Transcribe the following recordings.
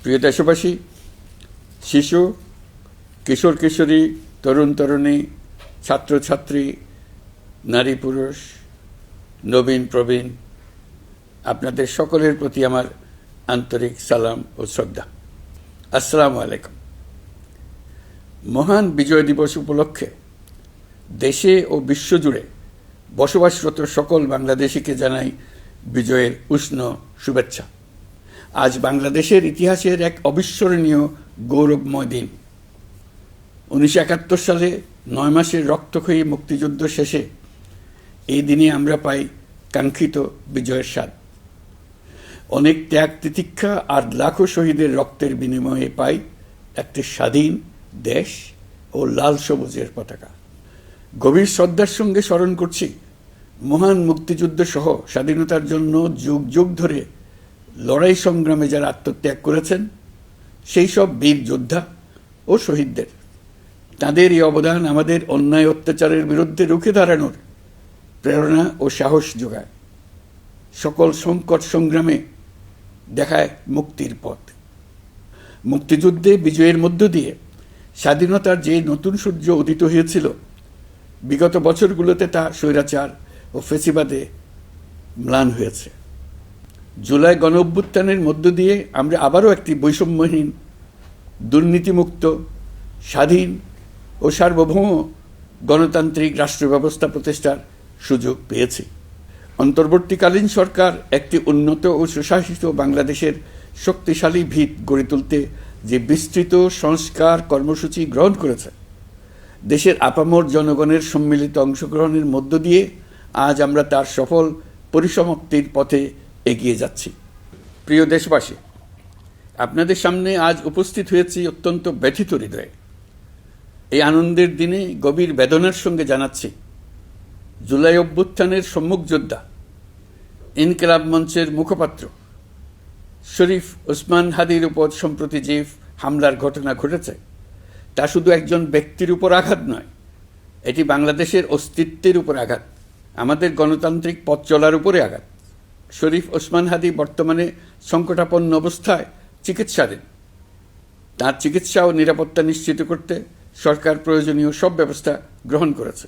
প্রিয় দেশবাসী, শিশু, কিশোর কিশোরী, তরুণ তরুণী, ছাত্রছাত্রী, নারী পুরুষ, নবীন প্রবীণ, আপনাদের সকলের প্রতি আমার আন্তরিক সালাম ও শ্রদ্ধা। আসসালামু আলাইকুম। মহান বিজয় দিবস উপলক্ষে দেশে ও বিশ্বজুড়ে বসবাসরত সকল বাংলাদেশিকে জানাই বিজয়ের উষ্ণ শুভেচ্ছা। আজ বাংলাদেশের ইতিহাসের এক অবিস্মরণীয় গৌরবময় দিন। 1971 সালে 9 মাসের রক্তক্ষয়ী মুক্তিযুদ্ধ শেষে এই দিনে আমরা পাই কাঙ্ক্ষিত বিজয়ের স্বাদ। অনেক ত্যাগ তিতিক্ষা আর লাখো শহীদের রক্তের বিনিময়ে পাই একটি স্বাধীন দেশ ও লাল সবুজের পতাকা। গভীর শ্রদ্ধার সঙ্গে স্মরণ করছি মহান মুক্তিযুদ্ধ সহ স্বাধীনতার জন্য যুগ যুগ ধরে লড়াই সংগ্রামে যারা আত্মত্যাগ করেছেন সেই সব বীর যোদ্ধা ও শহীদদের। তাদের এই অবদান আমাদের অন্যায় অত্যাচারের বিরুদ্ধে রুখে দাঁড়ানোর প্রেরণা ও সাহস যোগায়। সকল সংকট সংগ্রামে দেখায় মুক্তির পথ। মুক্তিযুদ্ধে বিজয়ের মধ্য দিয়ে স্বাধীনতার যে নতুন সূর্য উদিত হয়েছিল, বিগত বছরগুলোতে তা স্বৈরাচার ও ফ্যাসিবাদে ম্লান হয়েছে। জুলাই গণঅভ্যুত্থানের মধ্য দিয়ে আমরা আবারও একটি বৈষম্যহীন, দুর্নীতিমুক্ত, স্বাধীন ও সার্বভৌম গণতান্ত্রিক রাষ্ট্র ব্যবস্থা প্রতিষ্ঠার সুযোগ পেয়েছি। অন্তর্বর্তীকালীন সরকার একটি উন্নত ও সুশাসিত বাংলাদেশের শক্তিশালী ভিত গড়ে তুলতে যে বিস্তৃত সংস্কার কর্মসূচি গ্রহণ করেছে, দেশের আপামর জনগণের সম্মিলিত অংশগ্রহণের মধ্য দিয়ে আজ আমরা তার সফল পরিসমাপ্তির পথে এগিয়ে যাচ্ছি। প্রিয় দেশবাসী, আপনাদের সামনে আজ উপস্থিত হয়েছি অত্যন্ত ব্যথিত হৃদয়ে। এই আনন্দের দিনে গভীর বেদনার সঙ্গে জানাচ্ছি জুলাই অভ্যুত্থানের সম্মুখ যোদ্ধা, ইনকিলাব মঞ্চের মুখপাত্র শরীফ ওসমান হাদির উপর সম্প্রতি যে হামলার ঘটনা ঘটেছে তা শুধু একজন ব্যক্তির উপর আঘাত নয়, এটি বাংলাদেশের অস্তিত্বের উপর আঘাত, আমাদের গণতান্ত্রিক পথ চলার উপরে আঘাত। শরীফ ওসমান হাদি বর্তমানে সংকটাপন্ন অবস্থায় চিকিৎসাধীন। তার চিকিৎসা ও নিরাপত্তা নিশ্চিত করতে সরকার প্রয়োজনীয় সব ব্যবস্থা গ্রহণ করেছে।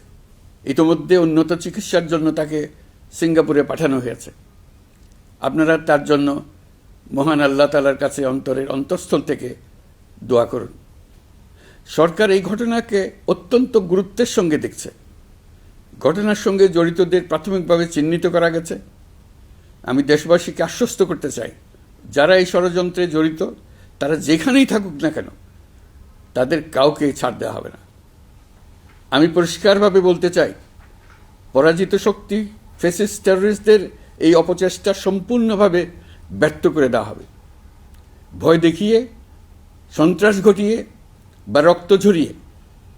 ইতোমধ্যে উন্নত চিকিৎসার জন্য তাকে সিঙ্গাপুরে পাঠানো হয়েছে। আপনারা তার জন্য মহান আল্লাহ তাআলার কাছে অন্তরের অন্তঃস্থল থেকে দোয়া করুন। সরকার এই ঘটনাকে অত্যন্ত গুরুত্বের সঙ্গে দেখছে। ঘটনার সঙ্গে জড়িতদের প্রাথমিকভাবে চিহ্নিত করা গেছে। আমি দেশবাসীকে আশ্বস্ত করতে চাই, যারা এই ষড়যন্ত্রে জড়িত তারা যেখানেই থাকুক না কেন, তাদের কাউকে ছাড় দেওয়া হবে না। আমি পরিষ্কারভাবে বলতে চাই, পরাজিত শক্তি ফ্যাসিস্ট টেররিস্টদের এই অপচেষ্টা সম্পূর্ণভাবে ব্যর্থ করে দেওয়া হবে। ভয় দেখিয়ে, সন্ত্রাস ঘটিয়ে বা রক্ত ঝরিয়ে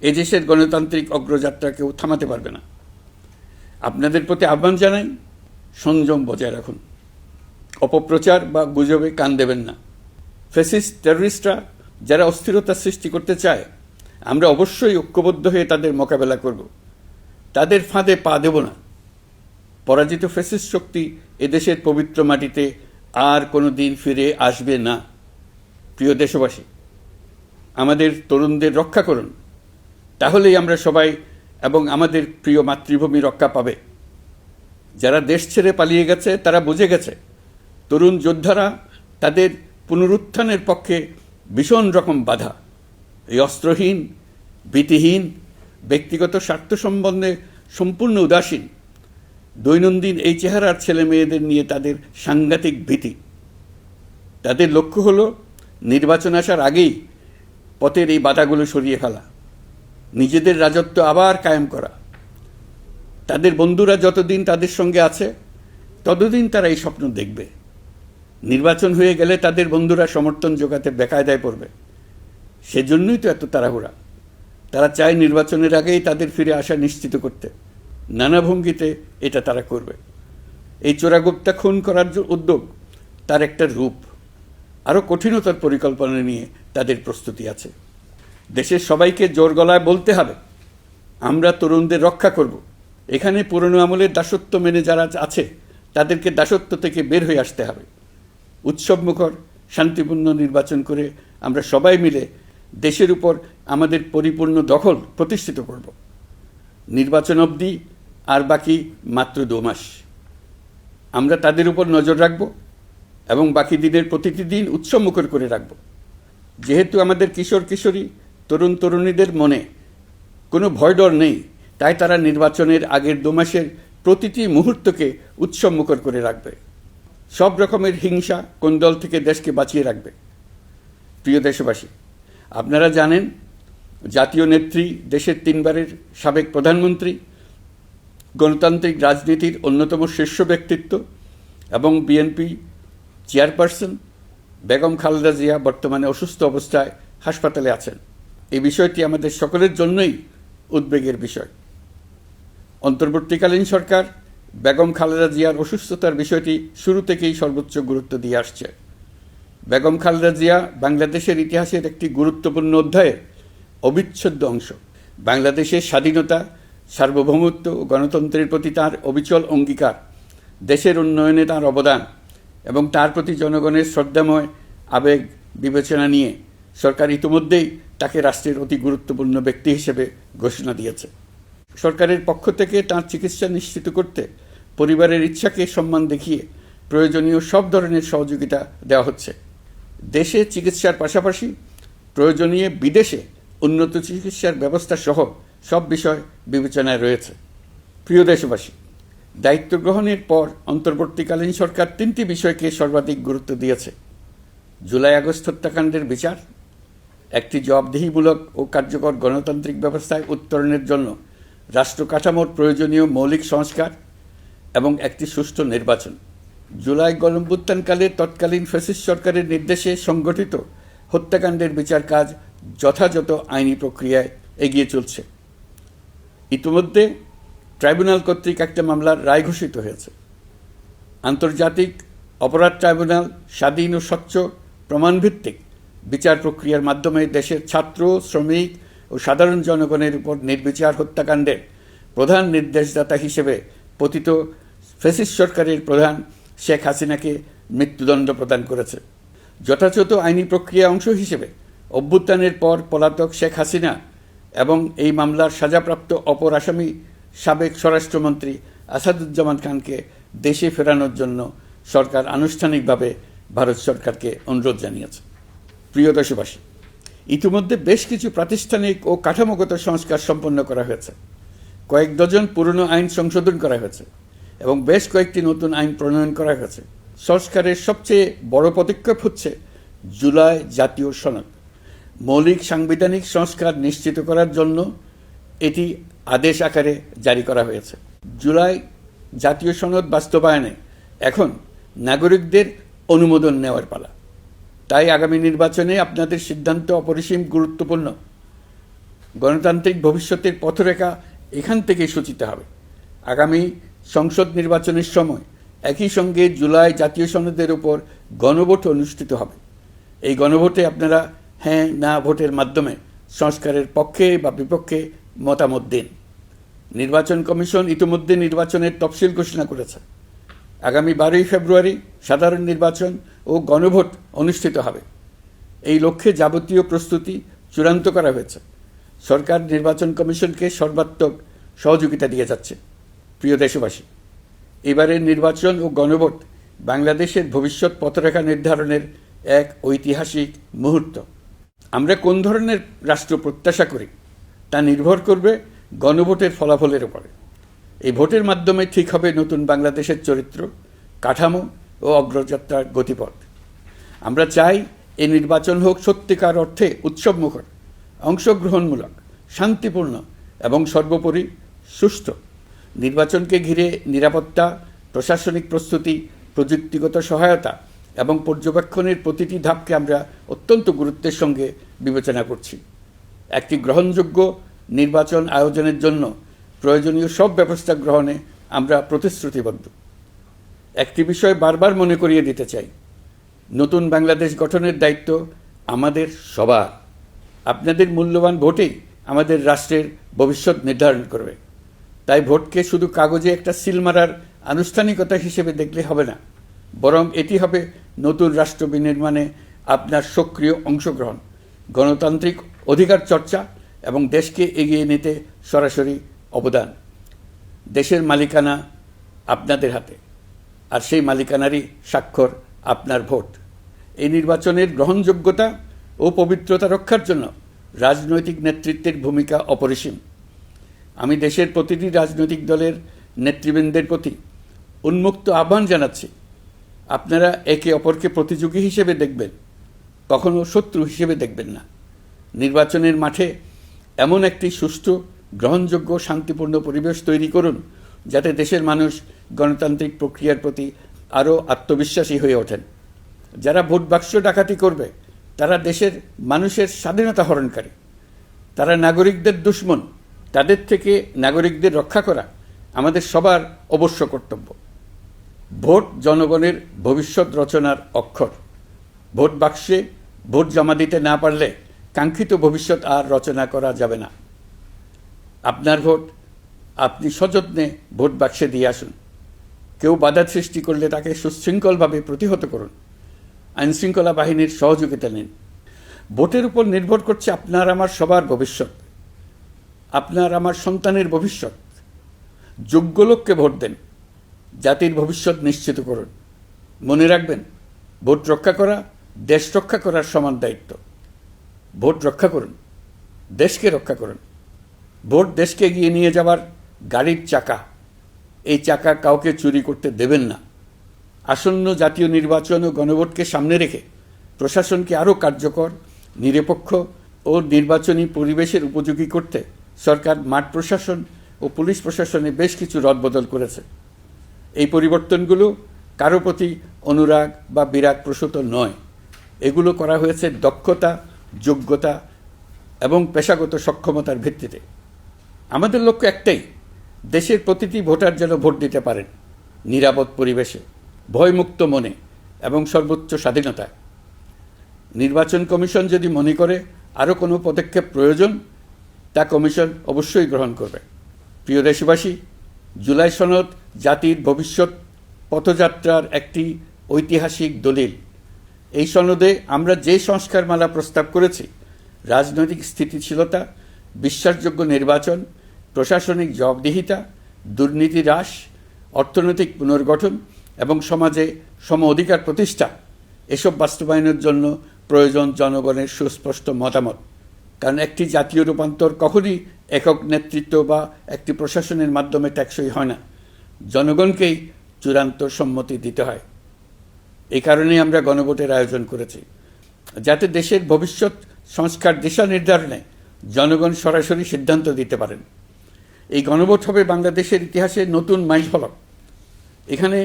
এ দেশের গণতান্ত্রিক অগ্রযাত্রা কেউ থামাতে পারবে না। আপনাদের প্রতি আহ্বান জানাই, সংযম বজায় রাখুন, অপপ্রচার বা গুজবে কান দেবেন না। ফ্যাসিস্ট টেররিস্টরা যারা অস্থিরতা সৃষ্টি করতে চায়, আমরা অবশ্যই ঐক্যবদ্ধ হয়ে তাদের মোকাবেলা করব। তাদের ফাঁদে পা দেব না। পরাজিত ফ্যাসিস্ট শক্তি এদেশের পবিত্র মাটিতে আর কোনো দিন ফিরে আসবে না। প্রিয় দেশবাসী, আমাদের তরুণদের রক্ষা করুন, তাহলেই আমরা সবাই এবং আমাদের প্রিয় মাতৃভূমি রক্ষা পাবে। যারা দেশ ছেড়ে পালিয়ে গেছে তারা বুঝে গেছে তরুণ যোদ্ধারা তাদের পুনরুত্থানের পক্ষে ভীষণ রকম বাধা। এই অস্ত্রহীন, ভীতিহীন, ব্যক্তিগত স্বার্থ সম্বন্ধে সম্পূর্ণ উদাসীন দৈনন্দিন এই চেহারার ছেলে মেয়েদের নিয়ে তাদের সাংঘাতিক ভীতি। তাদের লক্ষ্য হলো নির্বাচন আসার আগেই পথের এই বাধাগুলো সরিয়ে ফেলা, নিজেদের রাজত্ব আবার কায়েম করা। তাদের বন্ধুরা যতদিন তাদের সঙ্গে আছে ততদিন তারা এই স্বপ্ন দেখবে। নির্বাচন হয়ে গেলে তাদের বন্ধুরা সমর্থন জোগাতে বেকায়দায় পড়বে। সেজন্যই তো এত তাড়াহুড়া। তারা চায় নির্বাচনের আগেই তাদের ফিরে আসা নিশ্চিত করতে। নানা ভঙ্গিতে এটা তারা করবে। এই চোরাগুপ্তা খুন করার যে উদ্যোগ, তার একটা রূপ। আরও কঠিনতার পরিকল্পনা নিয়ে তাদের প্রস্তুতি আছে। দেশের সবাইকে জোর গলায় বলতে হবে, আমরা তরুণদের রক্ষা করব। এখানে পুরনো আমলের দাসত্ব মেনে যারা আছে তাদেরকে দাসত্ব থেকে বের হয়ে আসতে হবে। উৎসবমুখর, শান্তিপূর্ণ নির্বাচন করে আমরা সবাই মিলে দেশের উপর আমাদের পরিপূর্ণ দখল প্রতিষ্ঠিত করব। নির্বাচন অবধি আর বাকি মাত্র 2 মাস। আমরা তাদের উপর নজর রাখব এবং বাকি দিনের প্রতিটি দিন উৎসবমুখর করে রাখব। যেহেতু আমাদের কিশোর কিশোরী তরুণ তরুণীদের মনে কোনো ভয় ডর নেই, তাই তারা নির্বাচনের আগের 2 মাসের প্রতিটি মুহূর্তকে উৎসবমুখর করে রাখবে। সব রকমের হিংসা কোন্দল থেকে দেশকে বাঁচিয়ে রাখবে। প্রিয় দেশবাসী, আপনারা জানেন জাতীয় নেত্রী, দেশের 3 বারের সাবেক প্রধানমন্ত্রী, গণতান্ত্রিক রাজনীতির অন্যতম শীর্ষ ব্যক্তিত্ব এবং বিএনপি চেয়ারপারসন বেগম খালেদা জিয়া বর্তমানে অসুস্থ অবস্থায় হাসপাতালে আছেন। এই বিষয়টি আমাদের সকলের জন্যই উদ্বেগের বিষয়। অন্তর্বর্তীকালীন সরকার বেগম খালেদা জিয়ার অসুস্থতার বিষয়টি শুরু থেকেই সর্বোচ্চ গুরুত্ব দিয়ে আসছে। বেগম খালেদা জিয়া বাংলাদেশের ইতিহাসের একটি গুরুত্বপূর্ণ অধ্যায়ের অবিচ্ছেদ্য অংশ। বাংলাদেশের স্বাধীনতা, সার্বভৌমত্ব ও গণতন্ত্রের প্রতি তাঁর অবিচল অঙ্গীকার, দেশের উন্নয়নে তাঁর অবদান এবং তার প্রতি জনগণের শ্রদ্ধাময় আবেগ বিবেচনা নিয়ে সরকার ইতিমধ্যেই তাকে রাষ্ট্রের অতি গুরুত্বপূর্ণ ব্যক্তি হিসেবে ঘোষণা দিয়েছে। সরকারের পক্ষ থেকে তাঁর চিকিৎসা নিশ্চিত করতে পরিবারের ইচ্ছাকে সম্মান দেখিয়ে প্রয়োজনীয় সব ধরনের সহযোগিতা দেওয়া হচ্ছে। দেশে চিকিৎসার পাশাপাশি প্রয়োজনীয় বিদেশে উন্নত চিকিৎসার ব্যবস্থা সহ সব বিষয় বিবেচনায় রয়েছে। প্রিয় দেশবাসী, দায়িত্ব গ্রহণের পর অন্তর্বর্তীকালীন সরকার 3টি বিষয়কে সর্বাধিক গুরুত্ব দিয়েছে: জুলাই আগস্ট হত্যাকাণ্ডের বিচার, একটি জবাবদিহিমূলক ও কার্যকর গণতান্ত্রিক ব্যবস্থায় উত্তরণের জন্য রাষ্ট্র কাঠামোর প্রয়োজনীয় মৌলিক সংস্কার এবং একটি সুষ্ঠু নির্বাচন। জুলাই গণঅভ্যুত্থানকালে তৎকালীন ফ্যাসিস্ট সরকারের নির্দেশে সংগঠিত হত্যাকাণ্ডের বিচার কাজ যথাযথ আইনি প্রক্রিয়ায় এগিয়ে চলছে। ইতিমধ্যে ট্রাইব্যুনাল কর্তৃক একটা মামলার রায় ঘোষিত হয়েছে। আন্তর্জাতিক অপরাধ ট্রাইব্যুনাল স্বাধীন ও স্বচ্ছ প্রমাণভিত্তিক বিচার প্রক্রিয়ার মাধ্যমে দেশের ছাত্র, শ্রমিক ও সাধারণ জনগণের উপর নির্বিচার হত্যাকাণ্ডের প্রধান নির্দেশদাতা হিসেবে পতিত ফ্যাসিস্ট সরকারের প্রধান শেখ হাসিনাকে মৃত্যুদণ্ড প্রদান করেছে। যথাযথ আইনি প্রক্রিয়া অংশ হিসেবে অভ্যুত্থানের পর পলাতক শেখ হাসিনা এবং এই মামলার সাজাপ্রাপ্ত অপর আসামি সাবেক স্বরাষ্ট্রমন্ত্রী আসাদুজ্জামান খানকে দেশে ফেরানোর জন্য সরকার আনুষ্ঠানিকভাবে ভারত সরকারকে অনুরোধ জানিয়েছে। প্রিয় দেশবাসী, ইতিমধ্যে বেশ কিছু প্রাতিষ্ঠানিক ও কাঠামোগত সংস্কার সম্পন্ন করা হয়েছে। কয়েক ডজন পুরনো আইন সংশোধন করা হয়েছে এবং বেশ কয়েকটি নতুন আইন প্রণয়ন করা হয়েছে। সংস্কারের সবচেয়ে বড় পদক্ষেপ হচ্ছে জুলাই জাতীয় সনদ। মৌলিক সাংবিধানিক সংস্কার নিশ্চিত করার জন্য এটি আদেশ আকারে জারি করা হয়েছে। জুলাই জাতীয় সনদ বাস্তবায়নে এখন নাগরিকদের অনুমোদন নেওয়ার পালা। তাই আগামী নির্বাচনে আপনাদের সিদ্ধান্ত অপরিসীম গুরুত্বপূর্ণ। গণতান্ত্রিক ভবিষ্যতের পথরেখা এখান থেকেই সূচিত হবে। আগামী সংসদ নির্বাচনের সময় একই সঙ্গে জুলাই জাতীয় সনদের উপর গণভোট অনুষ্ঠিত হবে। এই গণভোটে আপনারা হ্যাঁ না ভোটের মাধ্যমে সংস্কারের পক্ষে বা বিপক্ষে মতামত দিন। নির্বাচন কমিশন ইতিমধ্যে নির্বাচনের তফসিল ঘোষণা করেছে। আগামী 12ই ফেব্রুয়ারি সাধারণ নির্বাচন ও গণভোট অনুষ্ঠিত হবে। এই লক্ষ্যে যাবতীয় প্রস্তুতি চূড়ান্ত করা হয়েছে। সরকার নির্বাচন কমিশনকে সর্বাত্মক সহযোগিতা দিয়ে যাচ্ছে। প্রিয় দেশবাসী, এবারের নির্বাচন ও গণভোট বাংলাদেশের ভবিষ্যৎ পথরেখা নির্ধারণের এক ঐতিহাসিক মুহূর্ত। আমরা কোন ধরনের রাষ্ট্র প্রত্যাশা করি তা নির্ভর করবে গণভোটের ফলাফলের উপরে। এই ভোটের মাধ্যমে ঠিক হবে নতুন বাংলাদেশের চরিত্র, কাঠামো ও অগ্রযাত্রার গতিপথ। আমরা চাই এই নির্বাচন হোক সত্যিকার অর্থে উৎসবমুখর, অংশগ্রহণমূলক, শান্তিপূর্ণ এবং সর্বোপরি সুষ্ঠু। নির্বাচনকে ঘিরে নিরাপত্তা, প্রশাসনিক প্রস্তুতি, প্রযুক্তিগত সহায়তা এবং পর্যবেক্ষণের প্রতিটি ধাপকে আমরা অত্যন্ত গুরুত্বের সঙ্গে বিবেচনা করছি। একটি গ্রহণযোগ্য নির্বাচন আয়োজনের জন্য প্রয়োজনীয় সব ব্যবস্থা গ্রহণে আমরা প্রতিশ্রুতিবদ্ধ। একটি বিষয় বারবার মনে করিয়ে দিতে চাই, নতুন বাংলাদেশ গঠনের দায়িত্ব আমাদের সবার। আপনাদের মূল্যবান ভোটেই আমাদের রাষ্ট্রের ভবিষ্যৎ নির্ধারণ করবে। তাই ভোটকে শুধু কাগজে একটা সিল মারার আনুষ্ঠানিকতা হিসেবে দেখলে হবে না, বরং এটি হবে নতুন রাষ্ট্র বিনির্মাণে আপনার সক্রিয় অংশগ্রহণ, গণতান্ত্রিক অধিকার চর্চা এবং দেশকে এগিয়ে নিতে সরাসরি অবদান। দেশের মালিকানা আপনাদের হাতে, আর সেই মালিকানারই স্বাক্ষর আপনার ভোট। এই নির্বাচনের গ্রহণযোগ্যতা ও পবিত্রতা রক্ষার জন্য রাজনৈতিক নেতৃত্বের ভূমিকা অপরিসীম। আমি দেশের প্রতিটি রাজনৈতিক দলের নেতৃবৃন্দের প্রতি উন্মুক্ত আহ্বান জানাচ্ছি, আপনারা একে অপরকে প্রতিযোগী হিসেবে দেখবেন, কখনো শত্রু হিসেবে দেখবেন না। নির্বাচনের মাঠে এমন একটি সুষ্ঠু, গ্রহণযোগ্য, শান্তিপূর্ণ পরিবেশ তৈরি করুন যাতে দেশের মানুষ গণতান্ত্রিক প্রক্রিয়ার প্রতি আরও আত্মবিশ্বাসী হয়ে ওঠেন। যারা ভোট বাক্স ডাকাতি করবে তারা দেশের মানুষের স্বাধীনতা হরণকারী, তারা নাগরিকদের দুশমন। তাদের থেকে নাগরিকদের রক্ষা করা আমাদের সবার অবশ্য কর্তব্য। ভোট জনগণের ভবিষ্যৎ রচনার অক্ষর। ভোট বাক্সে ভোট জমা দিতে না পারলে কাঙ্ক্ষিত ভবিষ্যৎ আর রচনা করা যাবে না। আপনার ভোট আপনি সযত্নে ভোট বাক্সে দিয়ে আসুন। কেউ বাধা সৃষ্টি করলে তাকে সুশৃঙ্খলভাবে প্রতিহত করুন। আইনশৃঙ্খলা বাহিনীর সহযোগিতা নিন। ভোটের উপর নির্ভর করছে আপনার আমার সবার ভবিষ্যৎ, আপনার আমার সন্তানের ভবিষ্যৎ। যোগ্য লোককে ভোট দেন, জাতির ভবিষ্যৎ নিশ্চিত করুন। মনে রাখবেন, ভোট রক্ষা করা দেশ রক্ষা করার সমান দায়িত্ব। ভোট রক্ষা করুন, দেশকে রক্ষা করুন। ভোট দেশকে এগিয়ে নিয়ে যাওয়ার গাড়ির চাকা। এই চাকা কাউকে চুরি করতে দেবেন না। আসন্ন জাতীয় নির্বাচন ও গণভোটকে সামনে রেখে প্রশাসনকে আরও কার্যকর, নিরপেক্ষ ও নির্বাচনী পরিবেশের উপযোগী করতে সরকার মাঠ প্রশাসন ও পুলিশ প্রশাসনে বেশ কিছু রদবদল করেছে। এই পরিবর্তনগুলো কারো প্রতি অনুরাগ বা বিরাগ প্রসূত নয়। এগুলো করা হয়েছে দক্ষতা, যোগ্যতা এবং পেশাগত সক্ষমতার ভিত্তিতে। আমাদের লক্ষ্য একটাই, দেশের প্রতিটি ভোটার যেন ভোট দিতে পারেন নিরাপদ পরিবেশে, ভয়মুক্ত মনে এবং সর্বোচ্চ স্বাধীনতায়। নির্বাচন কমিশন যদি মনে করে আরও কোনো পদক্ষেপ প্রয়োজন, তা কমিশন অবশ্যই গ্রহণ করবে। প্রিয় দেশবাসী, জুলাই সনদ জাতির ভবিষ্যৎ পথযাত্রার একটি ঐতিহাসিক দলিল। এই সনদে আমরা যে সংস্কারমালা প্রস্তাব করেছি, রাজনৈতিক স্থিতিশীলতা, বিশ্বাসযোগ্য নির্বাচন, প্রশাসনিক জবাবদিহিতা, দুর্নীতি হ্রাস, অর্থনৈতিক পুনর্গঠন এবং সমাজে সম অধিকার প্রতিষ্ঠা, এসব বাস্তবায়নের জন্য প্রয়োজন জনগণের সুস্পষ্ট মতামত। কারণ একটি জাতীয় রূপান্তর কখনই একক নেতৃত্ব বা একটি প্রশাসনের মাধ্যমে টেকসই হয় না। জনগণকেই চূড়ান্ত সম্মতি দিতে হয়। এই কারণেই আমরা গণভোটের আয়োজন করেছি, যাতে দেশের ভবিষ্যৎ সংস্কার দিশা নির্ধারণে জনগণ সরাসরি সিদ্ধান্ত দিতে পারেন। এই গণভোট হবে বাংলাদেশের ইতিহাসে নতুন মাইলফলক। এখানে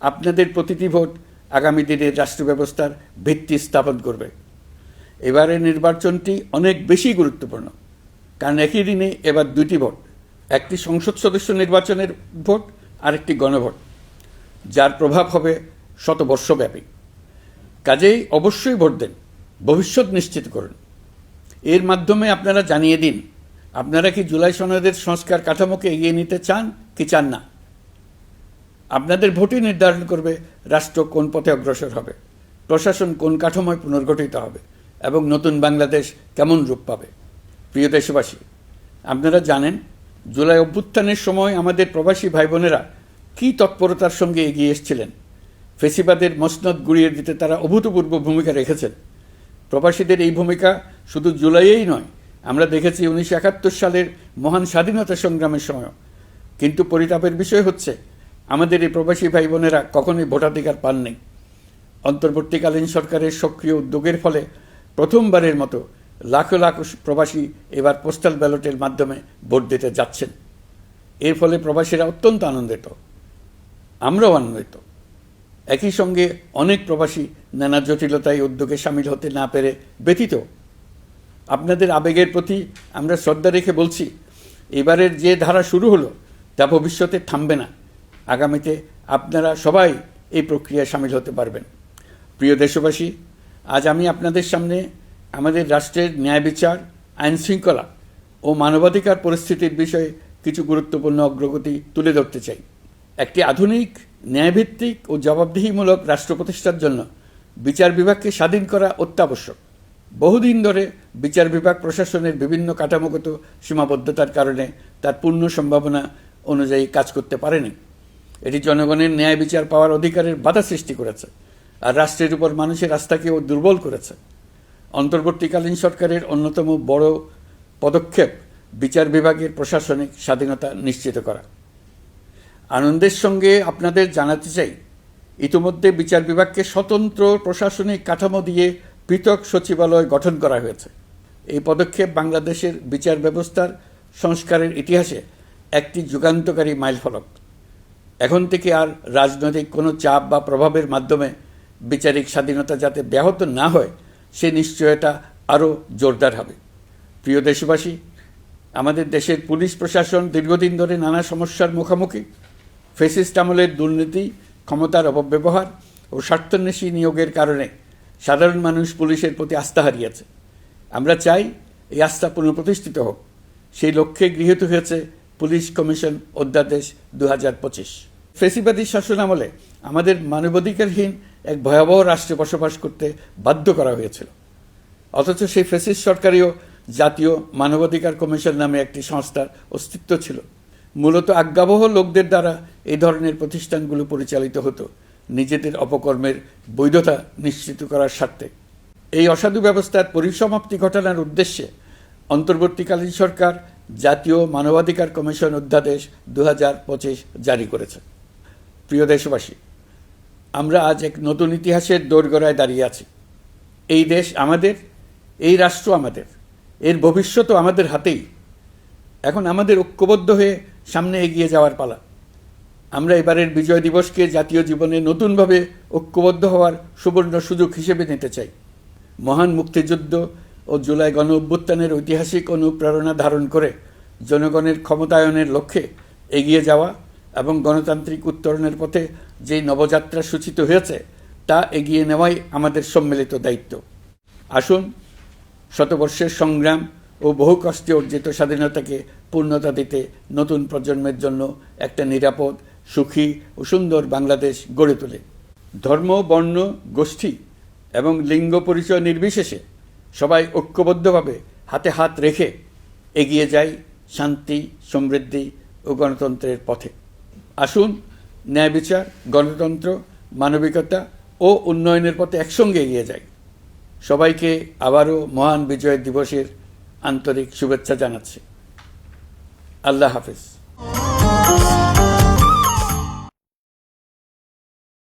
আপনাদের প্রতিটি ভোট আগামী দিনের রাষ্ট্র ব্যবস্থার ভিত্তি স্থাপন করবে। এবারের নির্বাচনটি অনেক বেশি গুরুত্বপূর্ণ, কারণ একই দিনে এবার দুটি ভোট, একটি সংসদ সদস্য নির্বাচনের ভোট আর একটি গণভোট, যার প্রভাব হবে শতবর্ষব্যাপী। কাজেই অবশ্যই ভোট দেন, ভবিষ্যৎ নিশ্চিত করুন। এর মাধ্যমে আপনারা জানিয়ে দিন, আপনারা কি জুলাই সনদের সংস্কার কাঠামোকে এগিয়ে নিতে চান কি চান না। আপনাদের ভোটই নির্ধারণ করবে রাষ্ট্র কোন পথে অগ্রসর হবে, প্রশাসন কোন কাঠামোয় পুনর্গঠিত হবে এবং নতুন বাংলাদেশ কেমন রূপ পাবে। প্রিয় দেশবাসী, আপনারা জানেন জুলাই অভ্যুত্থানের সময় আমাদের প্রবাসী ভাই বোনেরা কী তৎপরতার সঙ্গে এগিয়ে এসেছিলেন। ফেসিবাদের মসনদ গুড়িয়ে দিতে তারা অভূতপূর্ব ভূমিকা রেখেছেন। প্রবাসীদের এই ভূমিকা শুধু জুলাইয়েই নয়, আমরা দেখেছি 1971 সালের মহান স্বাধীনতা সংগ্রামের সময়। কিন্তু পরিতাপের বিষয় হচ্ছে, আমাদের এই প্রবাসী ভাই বোনেরা কখনোই ভোটাধিকার পাননি। অন্তর্বর্তীকালীন সরকারের সক্রিয় উদ্যোগের ফলে প্রথমবারের মতো লাখো লাখো প্রবাসী এবার পোস্টাল ব্যালটের মাধ্যমে ভোট দিতে যাচ্ছেন। এর ফলে প্রবাসীরা অত্যন্ত আনন্দিত, আমরাও আনন্দিত। একই সঙ্গে অনেক প্রবাসী নানা জটিলতায় উদ্যোগে সামিল হতে না পেরে ব্যথিত। আপনাদের আবেগের প্রতি আমরা শ্রদ্ধা রেখে বলছি, এবারের যে ধারা শুরু হলো তা ভবিষ্যতে থামবে না। আগামীতে আপনারা সবাই এই প্রক্রিয়ায় সামিল হতে পারবেন। প্রিয় দেশবাসী, আজ আমি আপনাদের সামনে আমাদের রাষ্ট্রের ন্যায় বিচার, আইন শৃঙ্খলা ও মানবাধিকার পরিস্থিতির বিষয়ে কিছু গুরুত্বপূর্ণ অগ্রগতি তুলে ধরতে চাই। একটি আধুনিক ন্যায়ভিত্তিক ও জবাবদিহিমূলক রাষ্ট্র প্রতিষ্ঠার জন্য বিচার বিভাগকে স্বাধীন করা অত্যাবশ্যক। বহুদিন ধরে বিচার বিভাগ প্রশাসনের বিভিন্ন কাঠামোগত সীমাবদ্ধতার কারণে তার পূর্ণ সম্ভাবনা অনুযায়ী কাজ করতে পারেনি। এটি জনগণের ন্যায় বিচার পাওয়ার অধিকারের বাধা সৃষ্টি করেছে, আর রাষ্ট্রের উপর মানুষের আস্থাকেও দুর্বল করেছে। অন্তর্বর্তীকালীন সরকারের অন্যতম বড় পদক্ষেপ বিচার বিভাগের প্রশাসনিক স্বাধীনতা নিশ্চিত করা। আনন্দের সঙ্গে আপনাদের জানাতে চাই, ইতিমধ্যে বিচার বিভাগকে স্বতন্ত্র প্রশাসনিক কাঠামো দিয়ে পৃথক সচিবালয় গঠন করা হয়েছে। এই পদক্ষেপ বাংলাদেশের বিচার ব্যবস্থার সংস্কারের ইতিহাসে একটি যুগান্তকারী মাইলফলক। এখন থেকে আর রাজনৈতিক কোনো চাপ বা প্রভাবের মাধ্যমে বিচারিক স্বাধীনতা যাতে ব্যাহত না হয়, সে নিশ্চয়তা আরও জোরদার হবে। প্রিয় দেশবাসী, আমাদের দেশের পুলিশ প্রশাসন দীর্ঘদিন ধরে নানা সমস্যার মুখোমুখি। ফ্যাসিস্ট আমলের দুর্নীতি, ক্ষমতার অপব্যবহার ও স্বার্থান্বেষী নিয়োগের কারণে সাধারণ মানুষ পুলিশের প্রতি আস্থা হারিয়েছে। আমরা চাই এই আস্থা পুনঃপ্রতিষ্ঠিত হোক। সেই লক্ষ্যে গৃহীত হয়েছে পুলিশ কমিশন অধ্যাদেশ 2025। ফ্যাসিবাদী শাসনামলে আমাদের মানবাধিকারহীন এক ভয়াবহ রাষ্ট্রে বসবাস করতে বাধ্য করা হয়েছিল। অথচ সেই ফ্যাসিস্ট সরকারেও জাতীয় মানবাধিকার কমিশন নামে একটি সংস্থার অস্তিত্ব ছিল। মূলত আজ্ঞাবহ লোকদের দ্বারা এই ধরনের প্রতিষ্ঠানগুলো পরিচালিত হতো নিজেদের অপকর্মের বৈধতা নিশ্চিত করার স্বার্থে। এই অসাধু ব্যবস্থার পরিসমাপ্তি ঘটানোর উদ্দেশ্যে অন্তর্বর্তীকালীন সরকার জাতীয় মানবাধিকার কমিশন অধ্যাদেশ 2025 জারি করেছে। প্রিয় দেশবাসী, আমরা আজ এক নতুন ইতিহাসের দোরগোড়ায় দাঁড়িয়ে আছি। এই দেশ আমাদের, এই রাষ্ট্র আমাদের, এর ভবিষ্যৎও আমাদের হাতেই। এখন আমাদের ঐক্যবদ্ধ হয়ে সামনে এগিয়ে যাওয়ার পালা। আমরা এবারের বিজয় দিবসকে জাতীয় জীবনে নতুনভাবে ঐক্যবদ্ধ হওয়ার সুবর্ণ সুযোগ হিসেবে নিতে চাই। মহান মুক্তিযুদ্ধ ও জুলাই গণ অভ্যুত্থানের ঐতিহাসিক অনুপ্রেরণা ধারণ করে জনগণের ক্ষমতায়নের লক্ষ্যে এগিয়ে যাওয়া এবং গণতান্ত্রিক উত্তরণের পথে যেই নবযাত্রা সূচিত হয়েছে তা এগিয়ে নেওয়াই আমাদের সম্মিলিত দায়িত্ব। আসুন শতবর্ষের সংগ্রাম ও বহু কষ্টে অর্জিত স্বাধীনতাকে পূর্ণতা দিতে নতুন প্রজন্মের জন্য একটা নিরাপদ, সুখী ও সুন্দর বাংলাদেশ গড়ে তোলে। ধর্ম, বর্ণ, গোষ্ঠী এবং লিঙ্গ পরিচয় নির্বিশেষে সবাই ঐক্যবদ্ধভাবে হাতে হাত রেখে এগিয়ে যাই শান্তি, সমৃদ্ধি ও গণতন্ত্রের পথে। আসুন ন্যায় বিচার, গণতন্ত্র, মানবিকতা ও উন্নয়নের পথে একসঙ্গে এগিয়ে যাই। সবাইকে আবারও মহান বিজয় দিবসের আন্তরিক শুভেচ্ছা জানাচ্ছি। আল্লাহ হাফেজ।